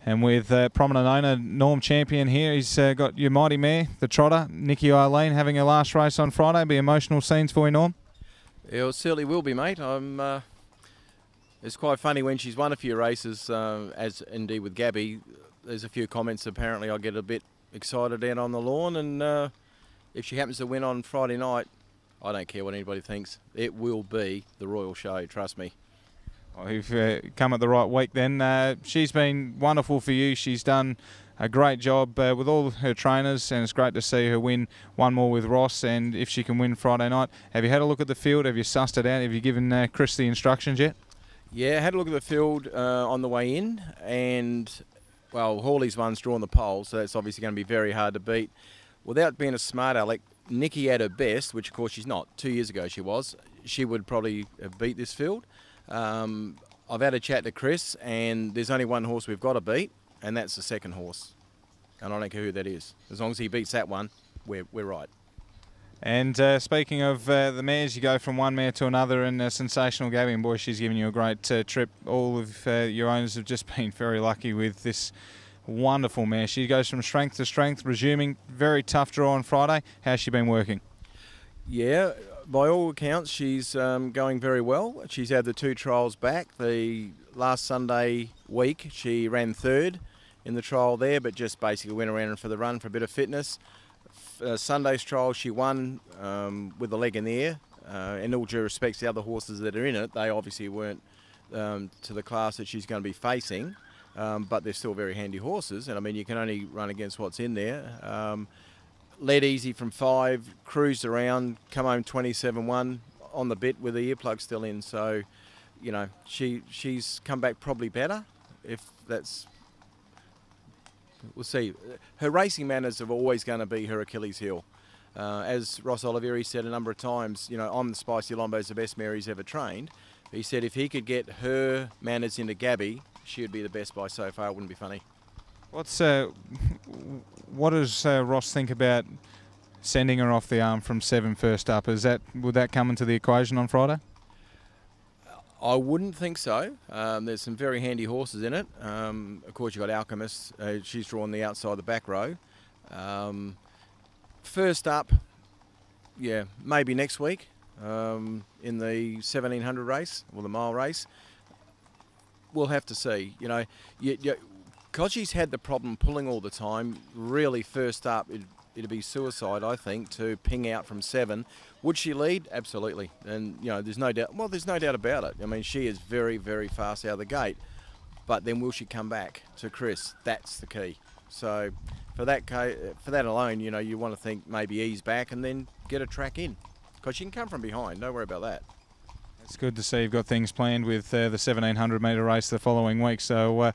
And with prominent owner Norm Champion here, he's got your mighty mare, the trotter, Nicky Eileen, having her last race on Friday. Be emotional scenes for you, Norm? Yeah, it certainly will be, mate. It's quite funny when she's won a few races, as indeed with Gabby. There's a few comments apparently I get a bit excited out on the lawn, and if she happens to win on Friday night, I don't care what anybody thinks. It will be the royal show, trust me. Well, you've come at the right week then. She's been wonderful for you. She's done a great job with all her trainers, and it's great to see her win one more with Ross. And if she can win Friday night, have you had a look at the field? Have you sussed it out? Have you given Chris the instructions yet? Yeah, I had a look at the field on the way in, and well, Hawley's one's drawn the pole, so that's obviously going to be very hard to beat. Without being a smart aleck, Nicky at her best, which of course she's not. 2 years ago she would probably have beat this field. I've had a chat to Chris, and there's only one horse we've got to beat, and that's the second horse. And I don't care who that is. As long as he beats that one, we're right. And speaking of the mares, you go from one mare to another, and Sensational Gabby, and boy, she's given you a great trip. All of your owners have just been very lucky with this wonderful mare. She goes from strength to strength, resuming. Very tough draw on Friday. How's she been working? Yeah, by all accounts, she's going very well. She's had the 2 trials back. The last Sunday week, she ran 3rd in the trial there, but just basically went around for the run for a bit of fitness. Sunday's trial, she won with the leg in the air. In all due respect to the other horses that are in it, they obviously weren't to the class that she's going to be facing, but they're still very handy horses. And I mean, you can only run against what's in there. Led easy from 5, cruised around, come home 27-1 on the bit with the earplug still in. So, you know, she's come back probably better, if that's... We'll see. Her racing manners are always going to be her Achilles heel. As Ross Oliveri said a number of times, you know, I'm the Spicy Lombo's the best mare he's ever trained. He said if he could get her manners into Gabby, she would be the best by so far. It wouldn't be funny. What does Ross think about sending her off the arm from 7 first up? Would that come into the equation on Friday? I wouldn't think so. There's some very handy horses in it. Of course, you've got Alchemist. She's drawn the outside the back row. First up, yeah, maybe next week in the 1700 race or the mile race. We'll have to see. You know, because she's had the problem pulling all the time, really first up, it'd be suicide, I think, to ping out from 7. Would she lead? Absolutely. And, you know, there's no doubt. Well, there's no doubt about it. I mean, she is very, very fast out of the gate. But then will she come back to Chris? That's the key. So for that alone, you know, you want to think maybe ease back and then get a track in. Because she can come from behind. Don't worry about that. It's good to see you've got things planned with the 1700 metre race the following week. So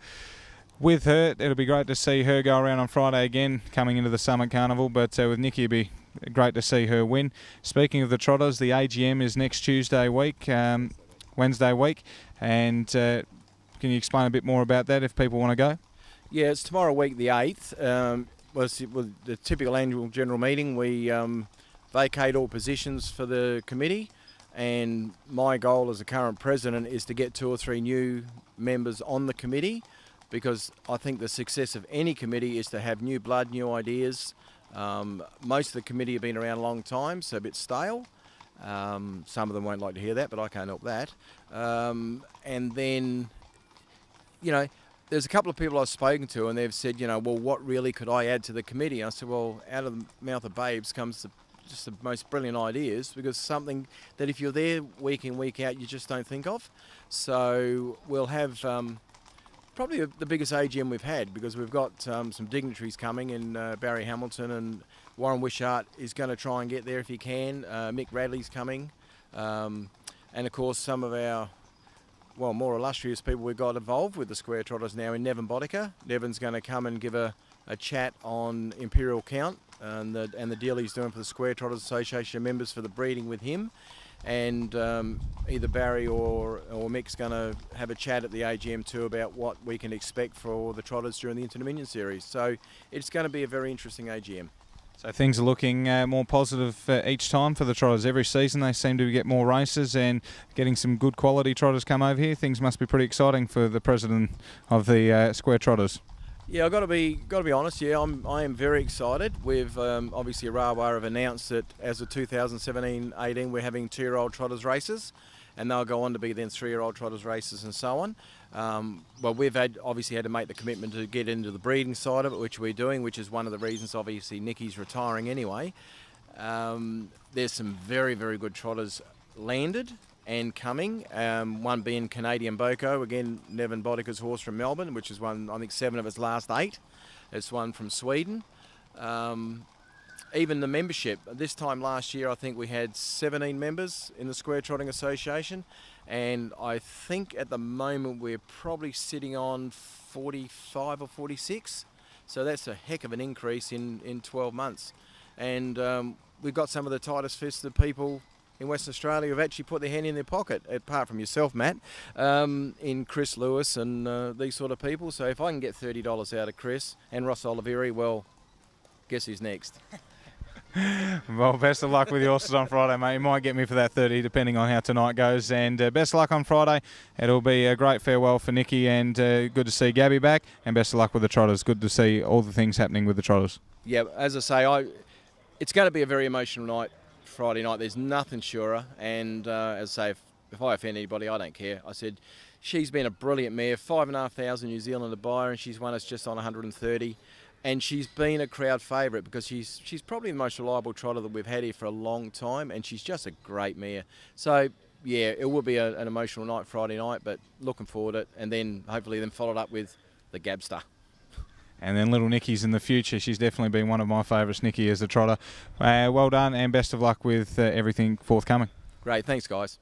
with her, it'll be great to see her go around on Friday again, coming into the Summit Carnival. But with Nicky, it'll be great to see her win. Speaking of the trotters, the AGM is next Tuesday week, Wednesday week. And can you explain a bit more about that if people want to go? Yeah, it's tomorrow week, the 8th. With the typical annual general meeting, we vacate all positions for the committee. And my goal as a current president is to get 2 or 3 new members on the committee, because I think the success of any committee is to have new blood, new ideas. Most of the committee have been around a long time, so a bit stale. Some of them won't like to hear that, but I can't help that. And then, you know, there's a couple of people I've spoken to, and they've said, you know, well, what really could I add to the committee? And I said, well, out of the mouth of babes comes just the most brilliant ideas, because something that if you're there week in, week out, you just don't think of. So we'll have probably the biggest AGM we've had, because we've got some dignitaries coming, and Barry Hamilton and Warren Wishart is going to try and get there if he can. Mick Radley's coming. And of course some of our, well, more illustrious people we've got involved with the Square Trotters now in Nevin Boddicker. Nevin's going to come and give a chat on Imperial Count and the deal he's doing for the Square Trotters Association members for the breeding with him. And either Barry or Mick's going to have a chat at the AGM too about what we can expect for the Trotters during the Inter-Dominion Series. So it's going to be a very interesting AGM. So things are looking more positive each time for the Trotters. Every season they seem to get more races and getting some good quality Trotters come over here. Things must be pretty exciting for the president of the Square Trotters. Yeah, I've got to be honest. Yeah, I am very excited. We've obviously Arawa have announced that as of 2017-18 we're having 2-year-old trotters races, and they'll go on to be then 3-year-old trotters races and so on. Well, we've obviously had to make the commitment to get into the breeding side of it, which we're doing, which is one of the reasons obviously Nicky's retiring anyway. There's some very, very good trotters landed and coming, one being Canadian Boko, again Nevin Bodica's horse from Melbourne, which is won I think 7 of its last 8. It's one from Sweden. Even the membership, this time last year I think we had 17 members in the Square Trotting Association, and I think at the moment we're probably sitting on 45 or 46, so that's a heck of an increase in 12 months. And we've got some of the tightest fisted people in Western Australia who've actually put their hand in their pocket, apart from yourself, Matt, in Chris Lewis and these sort of people. So if I can get $30 out of Chris and Ross Oliveri, well, guess who's next? Well, best of luck with the horses on Friday, mate. You might get me for that 30, depending on how tonight goes. And best of luck on Friday. It'll be a great farewell for Nicky, and good to see Gabby back. And best of luck with the trotters. Good to see all the things happening with the trotters. Yeah, as I say, it's going to be a very emotional night. Friday night, there's nothing surer, and as I say, if I offend anybody, I don't care. I said she's been a brilliant mare, 5,500 New Zealand to buy her, and she's won us just on 130, and she's been a crowd favourite because she's probably the most reliable trotter that we've had here for a long time, and she's just a great mare. So yeah, it will be an emotional night Friday night, but looking forward to it, and then hopefully then followed up with the Gabster. And then little Nicky's in the future. She's definitely been one of my favourites, Nicky, as a trotter. Well done, and best of luck with everything forthcoming. Great, thanks guys.